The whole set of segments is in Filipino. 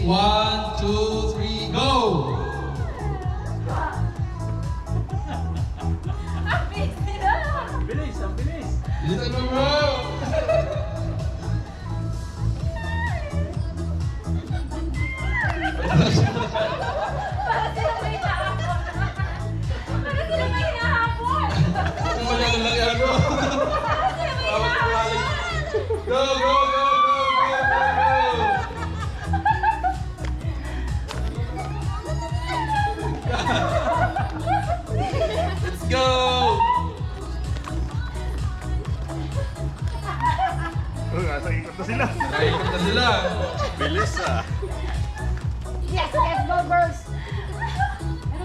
1, 2, 3, go! Ang bilis nila! Ang bilis, ang bilis. Dito mo bro! Para sila may hinahabol! Para sila may hinahabol! Ano ba yan ang laki ano? Para sila may hinahabol! Go, go, go, go, go, go, go! Let's go! Nasa ikot na sila. Naikot na sila. Bilis ah. Yes, let's go girls!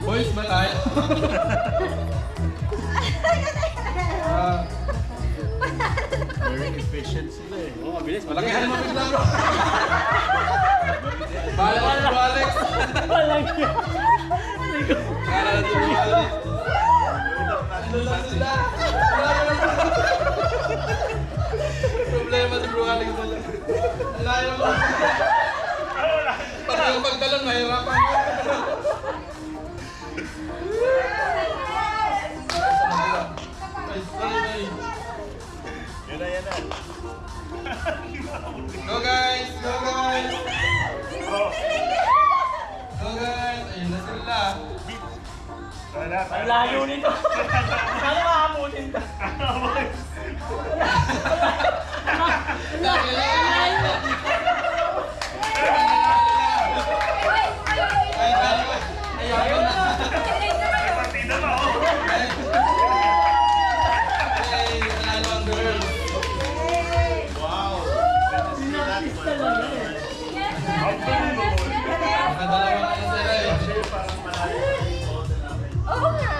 Boys, ba tayo? Very efficient sila eh. Oo, mabilis. Malakihan mo bigla bro. Bahala ka bro Alex. Walang yan. Kala na si bro Alex. Ano lang sila? Problema si bro Alex na lang. Layo mo. Pag yung pagdalang mahirapan mo. Nice, nice. Yan na, yan na. Go guys! Go guys! Oh. Go guys! Ayun na sila. Ang layo nito. Ano mahamunin ka? Laki lang! Ayun na! Partida na oh. Hey, nanalo ang girl. Wow. Nakadalawang ano sila eh. Oo nga!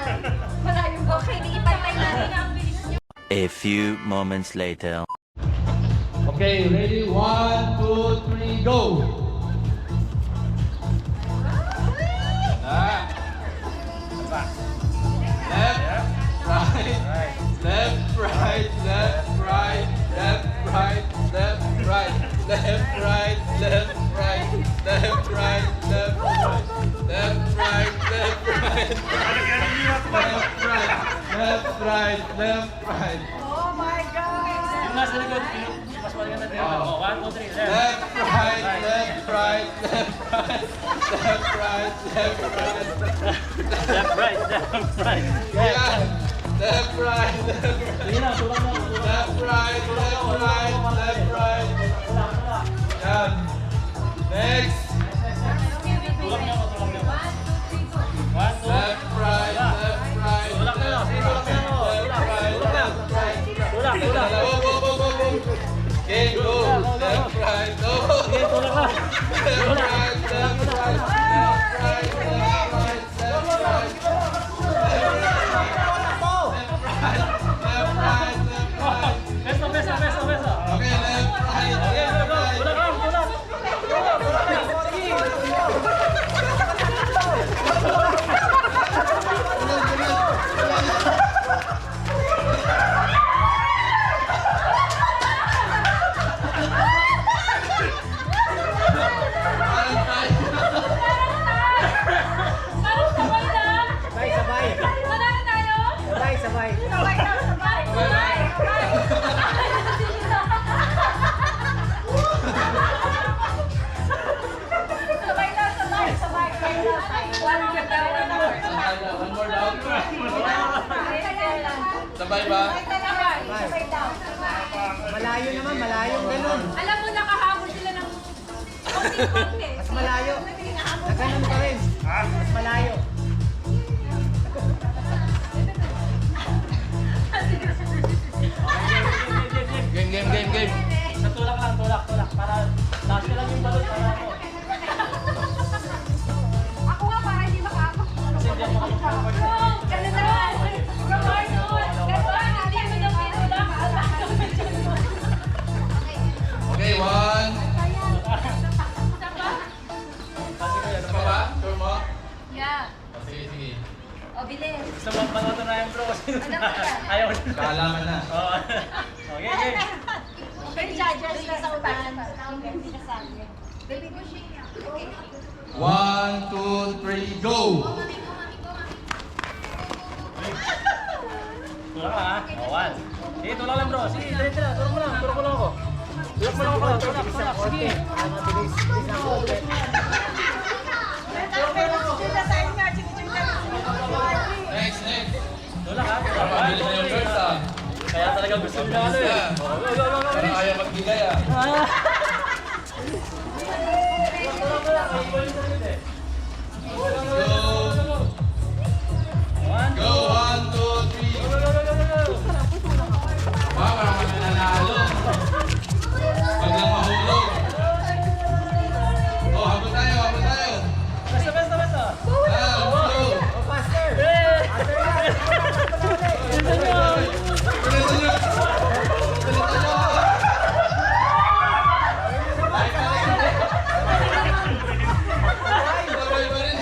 Malayo. Okay, di ipantay natin ang bilis niyo. A few moments later. Okay, ready? 1, 2, 3, go! Ah. Left, right, left, right, left, right, left, right, left, right, left, right, left, right, left, right, left, right, left, right, left, right, left, right. Oh my God! Yung nasa likod, mas maganda din. Oh, 1, 2, 3, Left, right, left, right, left, right, left, right, left, right. Left, right, left, right. Yeah. Left, right, left, right. Sige na, tulak na. Left, right, left, right, left, right. Yan. Next. Tulak niyo ako, tulak niyo ako. 1, 2, Left, right, left, right. Tulak na, sige, tulak na ako. Left, right, left, right. Tulak, tulak. Go, go, go, go, go. Okay, go. Left, right, go. Sige, tulak na. Left, right, left, right, left, right, left, right, left, right. Left, right, left, right. Beso, beso, beso, beso. Okay, left, right, Okay, left, go, go. right. Tulak lang, tulak. Parang sabay lang! Sabay, sabay. Wala na tayo? Sabay, sabay. Sabay lang, sabay! Sabay! Sabay lang, sabay! Sabay! One more down, one more. One more down. Sabay ba? Sabay down. Malayo naman, malayo. Ganun. Alam mo, nakahabol sila ng konti-konti. Mas malayo. Na ganun pa rin. Mas malayo. Game, game, game, game. Sa tulak lang, tulak, tulak. Para taas ka lang yung balot para ako. Ako nga para hindi makaako. Kasi hindi ako makapag. Ganun na lang. Ganun. Ganun. Hindi mo daw tinulak. Okay, one. Saba? Isa pa ba? Sure mo? Yeah. Sige, sige. O, bilis. Gusto mo panoto na yung bro kasi Ano ba yan? ayaw na. Kaalaman na. Oo. Okay, okay. May judges na sa unahan. Hindi na sabi. Baby ko siya. 1, 2, 3, go! Tulak lang ha. O, 1. Sige, tulak lang bro. Sige, diretso na. Tulak mo lang. Tulak mo lang ako. Tulak mo lang ako. Tulak. Sige. Next, next. Tulak ha. Pabilis na yung first ah. Kaya talaga gusto nyo ano eh. O, go, go, go, go. Parang ayaw magbigay ah. Tulak mo lang. Ang boy sa rin eh. Go! Go! 1, 2, 3. Wow, parang kami nanalo. Pag lang mahulog. Oh, habol tayo, habol tayo. Basta, basta, basta. Ah, go! Bilisan nyo! Bilisan nyo! Sabay pa rin.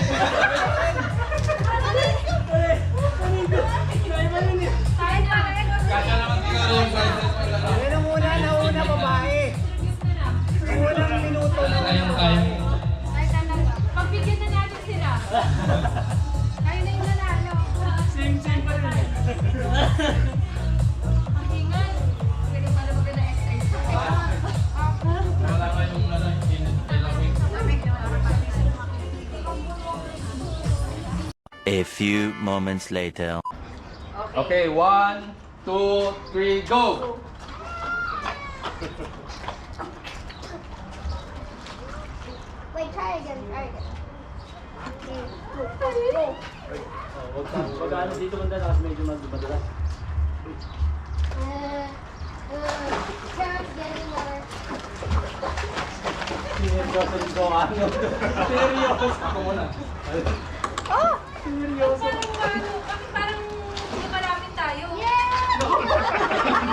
Kaya naman siguro yung prices pala. Yan ang una, nauna babae. Unang minuto na Kayang kaya. Pagbigyan na natin sila. Kayo na yung nanalo. Same pa rin eh. Ang hingal. Pero para maganda exercise. Wala kayong ano, ilawin. A few moments later. Okay, 1, 2, 3, go! Wait, try again, try again. Okay, go. Wag ano dito banda kasi medyo madulas. Sarah's getting water. Seryoso nito ano. Seryoso. Ako muna. Parang lumalapit tayo.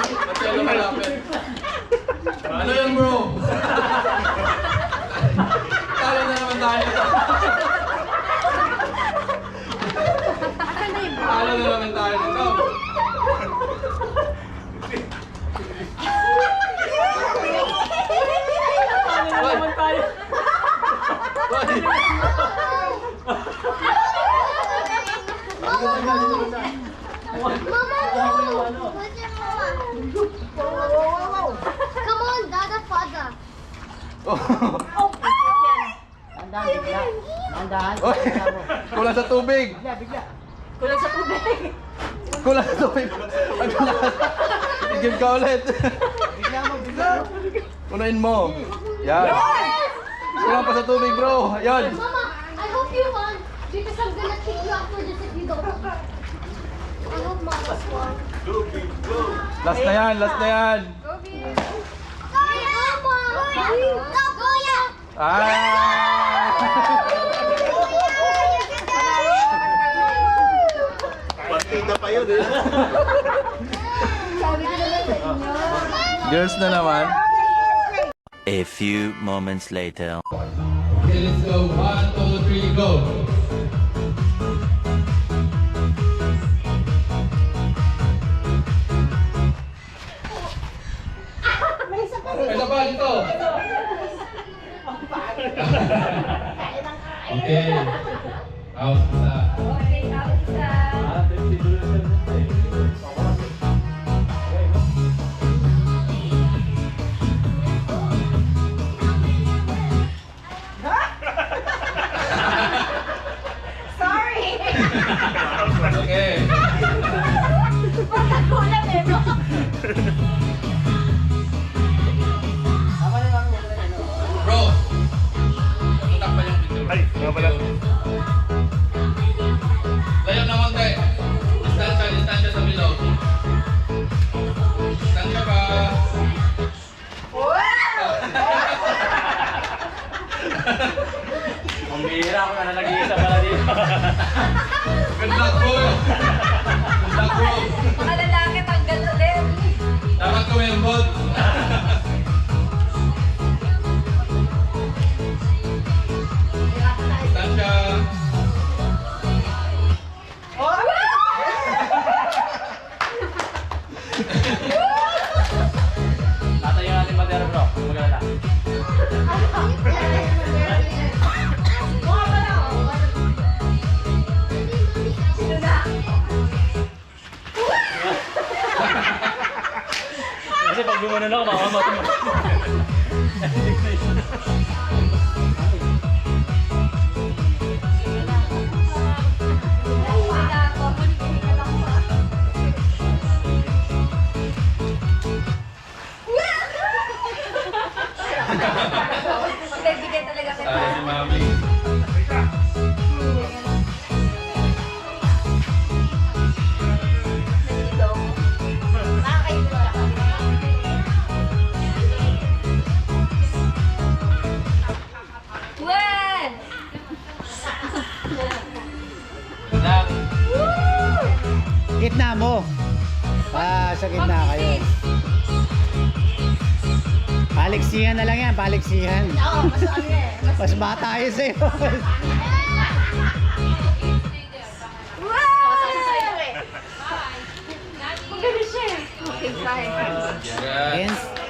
Ba't yan lumalapit? Ano yan bro? Talo na naman tayo. Talo na naman tayo nito. Ano naman tayo? Mama, come on, Dada Father. Tandaan, bigla. Tandaan, Oy, kulang sa tubig. bigla, bigla. Kulang sa tubig. Kulang sa tubig. Ang kulang. Give ka ulit. Bigla mo, bigla. Unahin mo. Yan. Kulang pa sa tubig bro. Yan. Mama, I hope you won because I'm gonna kick you after this if you don't. I hope Mama's won. Last na yan, last na yan. Go, Bill. Mama! Go, Kuya! Ah! Partida pa yun eh. Sabi ko naman sa inyo. Girls na naman. A few moments later. Okay, let's go. 1, 2, 3, go. May isa pa dito. Okay. Out na. Okay, out isa. Ah, 50 dollars eh. Sorry! Okay. Pagkagulat eh, bro. Bro. Tutak pa yung video. Ay, nga pala. Layo na konti. Distansya sa below. Distansya pa. Ang bihira ako na nag-iisa pala dito. Good luck, bro. Good luck, bro. Mga lalaki, tanggal ulit. Dapat kumembot. Distansya. Tatayo natin madera bro. Maganda. gumanon ako, makamatay mo. Bigay talaga kita. Sabi si Mami. Wen! Lang. Gitna mo. Sa gitna kayo. Paliksihan na lang yan, paliksihan. Oo, mas ano eh. Mas bata tayo sa'yo. Magaling siya eh. Okay, bye. Yes. Against